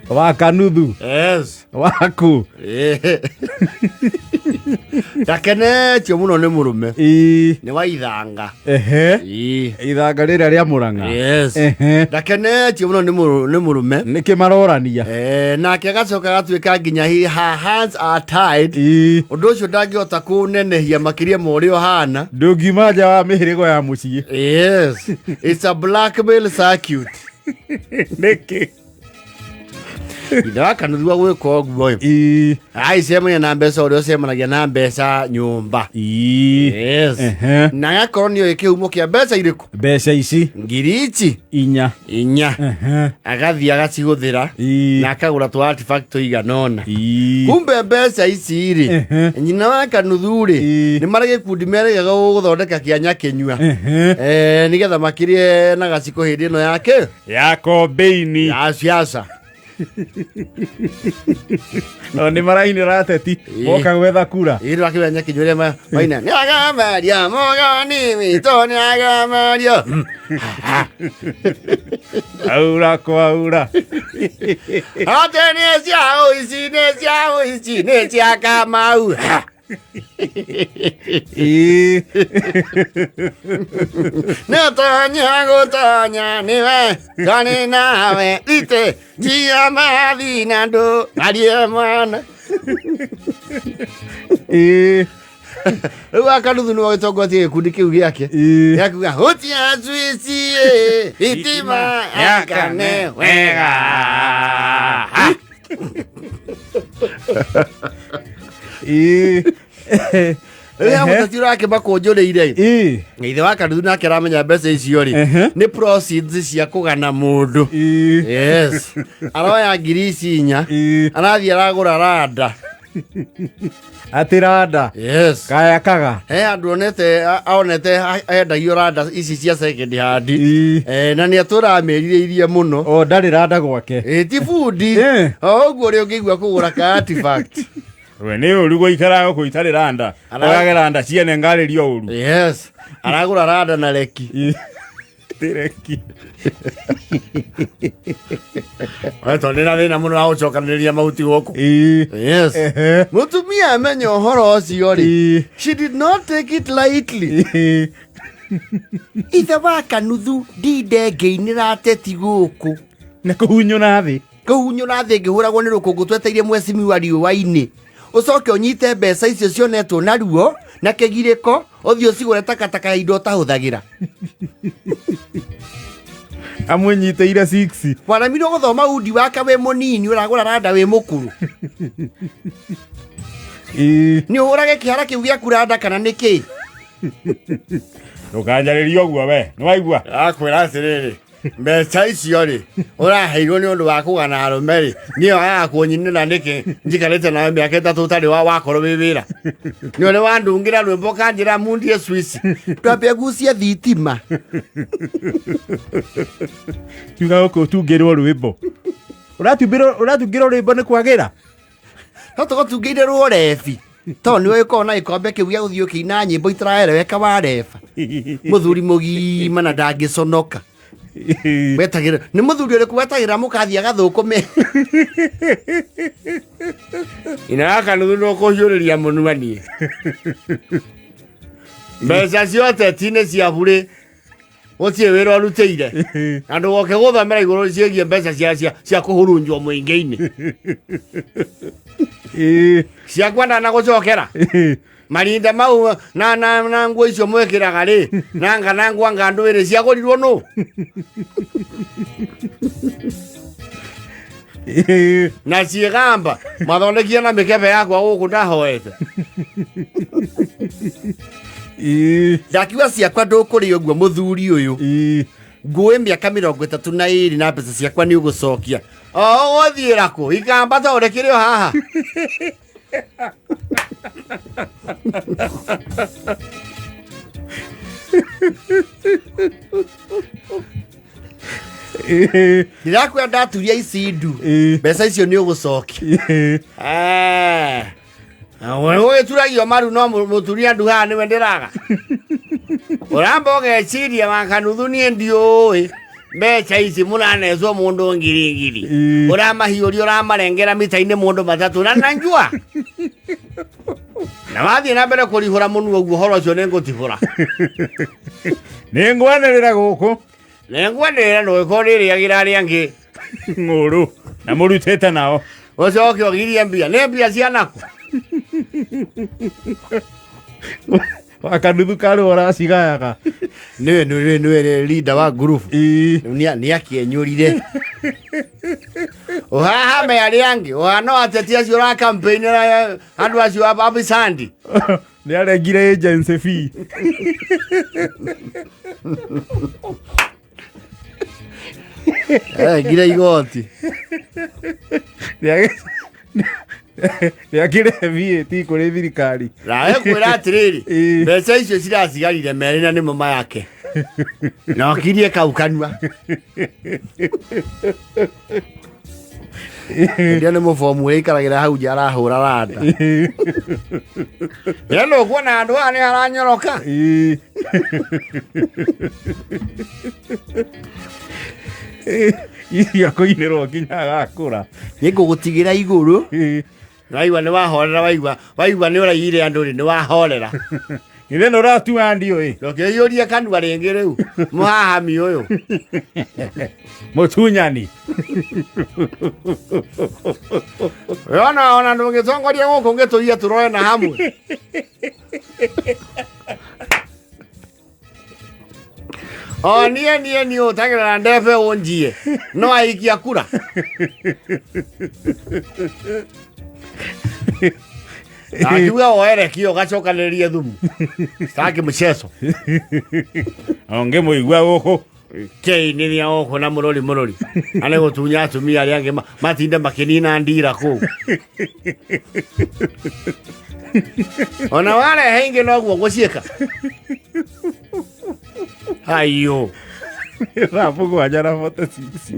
Wakanuthu. Yes. Waku. Ndakenetio muno nĩ mũrũme. Nĩ wa ithanga. Ithanga rĩrĩa rĩa Mũrang'a. Yes. Ndakenetio muno nĩ mũrũme. Nĩkĩ marorania. Nake agacoka gatuĩka nginya her hands are tied. Ũndũ ũcio ndangĩhota kũnenehia makĩria ma ũrĩa ũhana. Ndũngiuma nja wa mĩhĩrĩgo ya mũciĩ. Yes. It's a blackmail circuit. Nĩkĩ. Ida kanuthu gwĩka ũguo. Aicemania na mbeca ũrĩa ũcemanagia na mbeca nyũmba. Yes. Na gakorwo nĩoĩ kĩhumo kĩa mbeca irĩkũ. Mbeca ici. Ngiri ici. Inya. Agathiĩ agacihũthĩra. Na akagũra tũ artifact tũiganona. Kumbe mbeca ici rĩ. Nyina wa kanuthu rĩ. Nĩ marĩ gĩkundi merĩgaga gũthondeka kĩanya kĩnyua. Nĩgetha makĩrie na gaciko hĩndĩ ĩno yake. Ya kombeini. Ya siasa. No nĩ marainĩra ateti moka gwetha kura. Ĩrĩ akĩmenya kinyũrĩa maina nĩ agamaria mogani witũ nĩ agamaria aura kwaura ate nĩ cia ũici nĩ cia Kamau. Netonya gũtonya nĩwe kanĩ nawe ite tia mathi na ndũ arie mwana. Rĩu akanuthu nĩwe gĩtongotie gĩkundi kĩu gĩake gĩakuga hũtia Swiss itima yakane wega. Rĩrĩa mũteti ũrake makũnjũrĩire ithe wa kanuthu nake aramenya mbeca icio rĩ nĩ proceeds cia kũgana mũndũ. Yes. Aroya ngiri ici inya arathiĩ aragũra randa. Ati randa. Yes. Kaya kaga. He andũ onete endagio randa ici cia second hand. Na nĩ atũramĩrire mũno. O ndarĩ randa gwake. Ti bundi. Ũguo rĩ ũngĩigua kũgũra ka artifact. We nĩ ũru gũikara gũkũ itarĩ randa. Agage randa ciene ngarĩrio ũru. Yes. Aragũra randa na reki. Reki. Tondũ nĩ na thĩna mũno wa gũcokanĩrĩria mahuti gũkũ. Yes. Mũtumia amenya ũhoro ũcio rĩ. She did not take it lightly. Ithe wa kanuthu ndindengeinĩra ateti gũkũ. Na kũhunyũra thĩ. Kũhunyũra thĩ ngĩhũragwo nĩ rũkũngũ tweteire mwecimi wa riũa-inĩ. Ucoke ũnyite mbeca icio cionetwo na ruo na kĩgirĩko ũthiĩ ũcigũre takataka ya indo ũtahũthagĩra. Amũnyitĩire 6. Wanamirwo gũthoma undi wake wĩ mũnini ũragũra randa wĩ mũkũrũ. Nĩ ũhũrage kĩhara kĩu gĩaku randa kana nĩkĩ? Ndũkanjarĩrie ũguo we. Nĩ waigua? Akwĩra atĩrĩrĩ. Mbeca icio rĩ ũraheirwo nĩ ũndũ wa kũgana arũme rĩ niyo agakuonyinĩra nĩkĩ njikarĩte nawe mĩaka ĩtatũ ũtarĩ wakorwo wĩ wĩra. Nĩ ũrĩ wandungĩra rwĩmbo kanjĩra mundie Swiss twambie gucie thitima. Kiuga gũkũ ũtungĩrwo rwĩmbo. Ũratungĩrwo rwĩmbo nĩ kwagĩra. No tũgũtungĩirwo rebi. To nĩ ũgĩkorwo na gĩkombe kĩu gĩa gũthiĩ ũkĩina nyĩmbo itaraereweka wa reba. Mũthuri mũgima na ndangĩconoka. Wetagĩra nĩ mũthuri ũrĩkũ wetagĩra mũkathi agathũkũme. Ina ya kanuthu no kũhiũrĩria mũnuani. Mbeca ciothe nĩ cia burĩ. Gũtirĩ wĩra ũrutĩire. Andũ goke gũthomera igũrũ ciĩgiĩ mbeca cia kũhurunjwo mũingĩ-inĩ. Ciakwa ndanagũcokera. Marinda mau na nguo icio mwĩkĩraga rĩ na ngwa andũ ĩrĩ ciagũrirwo nũ. Na ciĩgamba mathondekie na mĩkebe yakwa gũkũ ndahoete. Ndakiuga ciakwa ndũkũrĩ ũguo mũthuri ũyũ. Nguĩ mĩaka 32 na mbeca ciakwa nĩ ũgũcokia. Gũthiĩra kũ ikamba ta ũrekĩrĩ o haha. Ndirakwenda ndaturia ici ndu mbeca icio nĩ ũgũcokia. Ũgĩturagio maru no mũturia ndu haha nĩwe ndĩraga. Ũramba ũgeciria wa kanuthu niĩ ndiũĩ mbeca ici munanezwo mundu ngiri uramahiuria uramarengera mita-ini mundu matatu na nanjua na wathie na mbere kurihura munu uguo horo cio ningutihura ningwanirira guku ningwanirira no ririagira aria angi nguru na murutete nao ucoke ogirie mbia nĩ mbia cia naku wakanuthu karĩ ũracigayaga nĩwe leader wa group nĩ akĩenyũrire ũhahame arĩa angĩ ũhana ateti acio ũra campaign andũ acio abisandi nĩ arengire agency fee arengire igoti nĩakĩre VAT kũrĩ thirikari nawe kwĩra atĩrĩrĩ mbeca icio ciracigarire merĩ na nĩmo mayake na okirie kau kanua ndio nĩ mũbomu wĩikaragĩra hau nja arahũra randa ĩno kuona andũ aya nĩ aranyoroka iakũinĩrwo nginya agakũra nĩngũgũtigĩra igũrũ waigua nĩ wahorera waigua nĩ ũraiyire andũ nĩ wahorera ithe nĩ ũratua ndio ndũkĩiyũrie kanua rĩngĩ rĩu mũhahami ũyũ mũtunyani ona ndũngĩtongoria gũkũ ngĩtũria tũroe na hamwe o niĩ ũtagĩrĩra ndebe ũnjie no aikia kura akiuga oerekio gacokanĩrĩrie thumu staki mchezo onge mũigua gũkũ kĩinĩ nĩ gũkũ na mũrori anĩ gũtunya atumia arĩa angĩ matinde makĩnina ndira kũu ona warehe ingĩ noguo gũciĩka ayo rapo gwanja na foto sisi